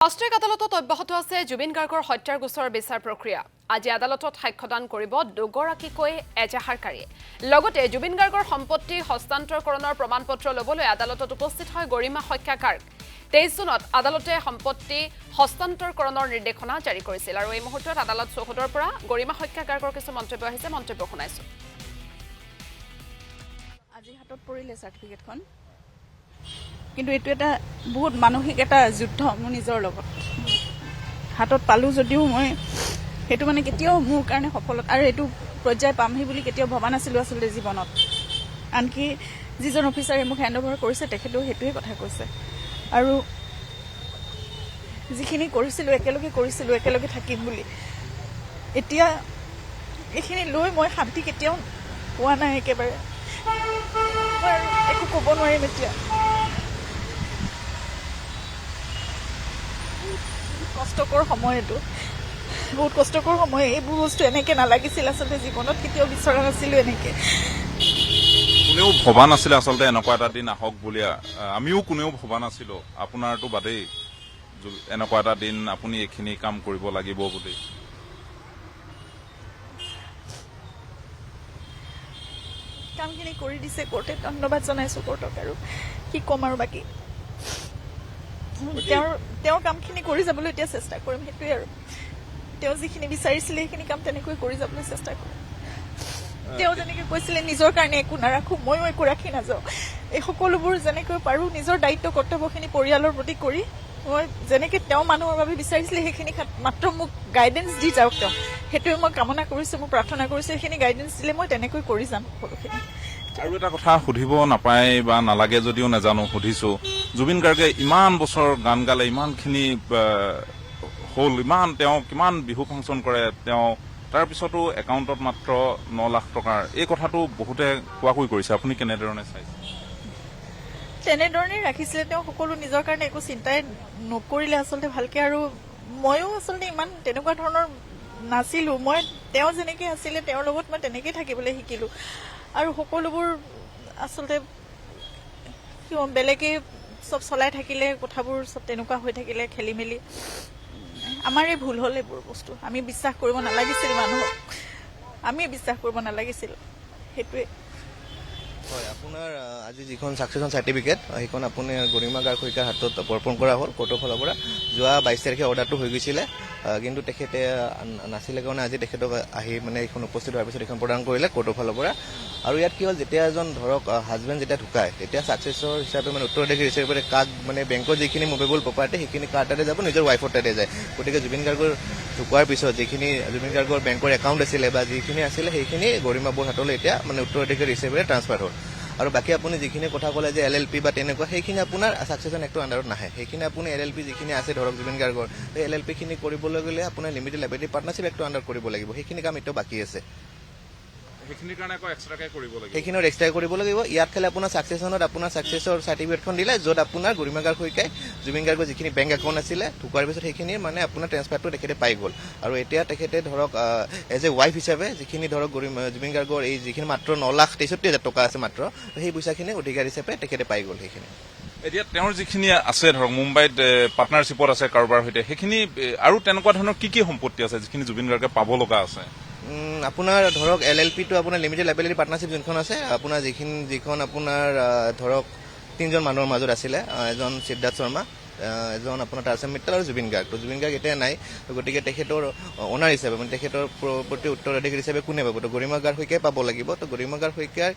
অষ্ট্ৰেলিক আদালতত অব্যাহত আছে জুবিন গাৰ্গৰ হত্যাৰ গোচৰৰ বিচাৰ প্ৰক্ৰিয়া। আজি আদালতত সাক্ষ্যদান কৰিব দুগৰাকীকৈ এজাহাৰকাৰীয়ে। লগতে জুবিন গাৰ্গৰ সম্পত্তি হস্তান্তৰকৰণৰ প্ৰমাণপত্ৰ ল'বলৈ আদালতত উপস্থিত হয় গৰিমা শইকীয়া গাৰ্গ। 23 জুনত আদালতে সম্পত্তি হস্তান্তৰকৰণৰ নিৰ্দেশনা জাৰি কৰিছিল আৰু এই মুহূৰ্তত আদালত চৌহদৰ পৰা গৰিমা শইকীয়া গাৰ্গৰ কিছু মন্তব্য আহিছে, মন্তব্য শুনাইছো। আজি হাতত পৰিলে চাৰ্টিফিকেটখন, কিন্তু এইটো এটা বহুত মানসিক এটা যুদ্ধ মোৰ নিজৰ লগত। হাতত পালোঁ যদিও মই সেইটো মানে কেতিয়াও মোৰ কাৰণে সফলতা আৰু এইটো পৰ্যায় পামহি বুলি কেতিয়াও ভবা নাছিলোঁ আচলতে জীৱনত। আনকি যিজন অফিচাৰে মোক হেণ্ড অভাৰ কৰিছে তেখেতেও সেইটোৱে কথা কৈছে। আৰু যিখিনি কৰিছিলোঁ একেলগে থাকিম বুলি, এতিয়া এইখিনি লৈ মই শান্তি কেতিয়াও পোৱা নাই একেবাৰে। মই আৰু একো ক'ব নোৱাৰিম এতিয়া। কষ্টকৰ সময়, এইটো বহুত কষ্টকৰ সময়। এইবোৰ বস্তু এনেকে নালাগিছিল আচলতে, জীৱনত কেতিয়াও বিচৰা নাছিলো এনেকে। কোনেও ভবা নাছিলে আচলতে এনেকুৱা এটা দিন আহক বুলি। আমিও কোনেও ভবা নাছিলো, আপোনাৰতো বাদেই, এনেকুৱা এটা দিন আপুনি এইখিনি কাম কৰিব লাগিব বুলি। কামখিনি কৰি দিছে কোৰ্টে, ধন্যবাদ জনাইছো কোৰ্টক। আৰু কি ক'ম আৰু বাকী তেওঁৰ কামখিনি কৰি যাবলৈ এতিয়া চেষ্টা কৰিম, সেইটোৱে আৰু। তেওঁ যিখিনি বিচাৰিছিলে সেইখিনি কাম তেনেকৈ কৰি যাবলৈ চেষ্টা কৰিম। তেওঁ যেনেকৈ কৈছিলে নিজৰ কাৰণে একো নাৰাখো, ময়ো একো ৰাখি নাযাওঁ। এই সকলোবোৰ যেনেকৈ পাৰোঁ নিজৰ দায়িত্ব কৰ্তব্যখিনি পৰিয়ালৰ প্ৰতি কৰি মই যেনেকৈ তেওঁ মানুহৰ বাবে বিচাৰিছিলে সেইখিনি মাত্ৰ মোক গাইডেঞ্চ দি যাওক তেওঁ, সেইটোৱে মই কামনা কৰিছোঁ, মই প্ৰাৰ্থনা কৰিছোঁ। সেইখিনি গাইডেঞ্চ দিলে মই তেনেকৈ কৰি যাম সকলোখিনি। আৰু এটা কথা সুধিব নাপায় বা নালাগে যদিও নাজানো, সুধিছো। জুবিন গাৰ্গে ইমান বছৰ গান গালে, ইমানখিনি হ'ল, তেওঁ কিমান বিহু ফাংচন কৰে, তেওঁ তাৰপিছতো একাউণ্টত মাত্ৰ 9 লাখ টকাৰ, এই কথাটো বহুতে কোৱাকৈ কৰিছে। আপুনি কেনেধৰণে চাইছে? তেনেধৰণেই ৰাখিছিলে তেওঁ, সকলো নিজৰ কাৰণে একো চিন্তাই নকৰিলে আচলতে ভালকে। আৰু ময়ো আচলতে ইমান তেনেকুৱা ধৰণৰ নাছিলোঁ। মই তেওঁ যেনেকৈ আছিলে তেওঁৰ লগত মই তেনেকেই থাকিবলৈ শিকিলোঁ। আৰু সকলোবোৰ আচলতে বেলেগে চব চলাই থাকিলে, কথাবোৰ চব তেনেকুৱা হৈ থাকিলে, খেলি মেলি। আমাৰে ভুল হ'ল এইবোৰ বস্তু। আমি বিশ্বাস কৰিব নালাগিছিল মানুহক, আমি বিশ্বাস কৰিব নালাগিছিল, সেইটোৱে। হয়, আপোনাৰ আজি যিখন ছাকচেছন চাৰ্টিফিকেট সেইখন আপুনি গৰিমা গাৰ্গ শইকীয়াৰ হাতত অৰ্পণ কৰা হ'ল কোৰ্টৰ ফালৰ পৰা। যোৱা 22 তাৰিখে অৰ্ডাৰটো হৈ গৈছিলে, কিন্তু তেখেতে নাছিলে কাৰণে আজি তেখেতক আহি মানে এইখন উপস্থিত হোৱাৰ পিছত এইখন প্ৰদান কৰিলে কোৰ্টৰ ফালৰ পৰা। আৰু ইয়াত কি হ'ল, যেতিয়া এজন ধৰক হাজবেণ্ড যেতিয়া ঢুকায়, তেতিয়া ছাকচেছৰ হিচাপে মানে উত্তৰাধিকাৰী হিচাপে কাক মানে বেংকৰ যিখিনি মুভেবল প্ৰপাৰ্টি সেইখিনি কাৰ তাতে যাব, নিজৰ ৱাইফৰ তাতে যায়। গতিকে জুবিন গাৰ্গৰ ঢুকোৱাৰ পিছত যিখিনি জুবিন গাৰ্গৰ বেংকৰ একাউণ্ট আছিলে বা যিখিনি আছিলে সেইখিনি গৰিমা বৌৰ হাতলৈ এতিয়া মানে উত্তৰাধিকাৰী হিচাপে ট্ৰান্সফাৰ হ'ল। আৰু বাকী আপুনি যিখিনি কথা ক'লে যে LLP বা তেনেকুৱা, সেইখিনি আপোনাৰ ছাকচেছন এক্টৰ আণ্ডাৰত নাহে। সেইখিনি আপুনি LLP যিখিনি আছে ধৰক জুবিন গাৰ্গৰ, সেই LLP খিনি কৰিবলৈ গ'লে আপোনাৰ লিমিটেড লাইবিলিটি পাৰ্টনাৰশ্বিপ এক্টৰ আণ্ডাৰত কৰিব লাগিব। সেইখিনি কাম এতিয়াও বাকী আছে, সেইখিনিৰ কাৰণে আকৌ এক্সট্ৰাকে কৰিব লাগিব, সেইখিনিও এক্সট্ৰা কৰিব লাগিব। ইয়াত খালি আপোনাৰ ছাকচেছনত আপোনাৰ ছাকচেছৰ চাৰ্টিফিকেটখন দিলে, য'ত আপোনাৰ গৰিমা গাৰ্গ শইকীয়াই জুবিন গাৰ্গৰ যিখিনি বেংক একাউণ্ট আছিলে ঢুকোৱাৰ পিছত সেইখিনি মানে আপোনাৰ ট্ৰেন্সফাৰটো তেখেতে পাই গ'ল। আৰু এতিয়া তেখেতে ধৰক এজ এ ৱাইফ হিচাপে যিখিনি ধৰক জুবিন গাৰ্গৰ এই যিখিনি মাত্ৰ 9,63,000 টকা আছে মাত্ৰ, সেই পইচাখিনি অধিকাৰ হিচাপে তেখেতে পাই গ'ল। সেইখিনি এতিয়া তেওঁৰ যিখিনি আছে ধৰক মুম্বাইত পাৰ্টনাৰশ্বিপত আছে কাৰোবাৰ সৈতে, সেইখিনি আৰু তেনেকুৱা ধৰণৰ কি কি সম্পত্তি আছে যিখিনি জুবিন গাৰ্গে পাব লগা আছে? আপোনাৰ ধৰক LLP টো আপোনাৰ লিমিটেড লাইবিলিটি পাৰ্টনাৰশ্বিপ যোনখন আছে, আপোনাৰ যিখন আপোনাৰ ধৰক 3জন মানুহৰ মাজত আছিলে, এজন সিদ্ধাৰ্থ শৰ্মা, এজন আপোনাৰ টাৰ্চেম মিত্তল আৰু জুবিন গাৰ্গ। জুবিন গাৰ্গ এতিয়া নাই, গতিকে তেখেতৰ অনাৰ হিচাপে মানে তেখেতৰ প্ৰতি উত্তৰাধিকাৰী হিচাপে কোনে পাব? তো গৰিমা গাৰ্গ শইকীয়াই পাব লাগিব। তো গৰিমা গাৰ্গ শইকীয়াৰ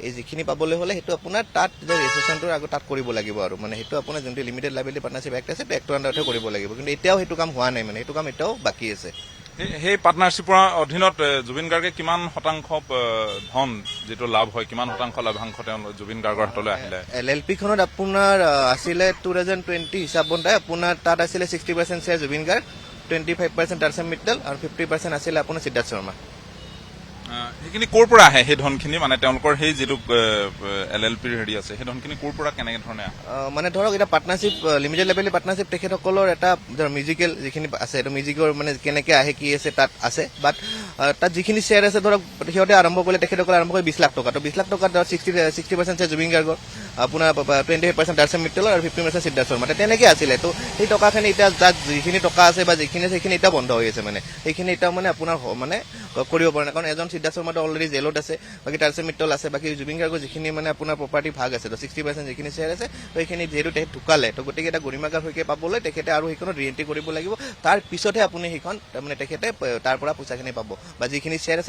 এই যিখিনি পাবলৈ হ'লে সেইটো আপোনাৰ তাত যে ৰেজিষ্ট্ৰেশ্যনটোৰ আগত তাত কৰিব লাগিব। আৰু মানে সেইটো আপোনাৰ যোনটো লিমিটেড লাইবিলিটি পাৰ্টনাৰশ্বিপ এক্ট আছে, সেইটো এক্টৰ আণ্ডাৰতহে কৰিব লাগিব। কিন্তু এতিয়াও সেইটো কাম হোৱা নাই, মানে সেইটো কাম এতিয়াও বাকী আছে। সেই পাৰ্টনাৰশ্বিপৰ অধীনত জুবিন গাৰ্গে কিমান শতাংশ ধন যিটো লাভ হয়, কিমান শতাংশ লাভাংশ তেওঁ জুবিন গাৰ্গৰ হাতলৈ আহিলে? LLP খনত আপোনাৰ আছিলে 2020 হিচাপ মতে আপোনাৰ তাত আছিলে 60% শ্বেয়াৰ জুবিন গাৰ্গ, 25% টাৰ্চেম মিত্তল আৰু 50% আছিলে আপোনাৰ সিদ্ধাৰ্থ শৰ্মা। সেইখিনি ক'ৰ পৰা আহে সেই ধনখিনি মানে তেওঁলোকৰ সেই যিটো LLPৰ হেৰি আছে সেই ধনখিনি ক'ৰ পৰা কেনেকে ধৰণে আহে মানে ধৰক এটা পাৰ্টনাৰশ্বিপ লিমিটেড লেভেলৰ পাৰ্টনাৰশ্বিপ তেখেতসকলৰ এটা মিউজিকেল যিখিনি আছে এইটো মিউজিকৰ মানে কেনেকে আহে কি আছে তাত আছে বাট তাত যিখিনি শ্বেয়াৰ আছে ধৰক সিহঁতে আৰম্ভ কৰিলে তেখেতসকলে আৰম্ভ কৰি 20 লাখ টকা তো 20 লাখ টকা ধৰক 60% জুবিন গাৰ্গৰ আপোনাৰ 28% দাৰ্চেন মিত্তলৰ আৰু 50% সিদ্ধাৰ্থ শৰ্মা তেনেকে আছিলে তো সেই টকাখিনি এতিয়া তাত যিখিনি টকা আছে বা যিখিনি আছে সেইখিনি এতিয়া বন্ধ হৈ আছে মানে সেইখিনি এতিয়া মানে আপোনাৰ মানে কৰিব পৰা নাই কাৰণ এজন সিদ্ধাৰ্থ শৰ্মাটো অলৰেডি জেলত আছে বাকী দাৰ্চেন মিত্তল আছে বাকী জুবিন গাৰ্গৰ যিখিনি মানে আপোনাৰ প্ৰপাৰ্টি ভাগ আছে তো 60% যিখিনি শ্বেয়াৰ আছে তো সেইখিনি যিহেতু তেখেত ঢুকালে তো গতিকে এটা গৰিমাগাৰ হৈকে পাবলৈ তেখেতে আৰু সেইখনত ৰিএণ্ট্ৰি কৰিব লাগিব তাৰ পিছতহে আপুনি সেইখন মানে তেখেতে তাৰ পৰা পইচাখিনি পাব বা যিখিনি শ্বেয়াৰ আছে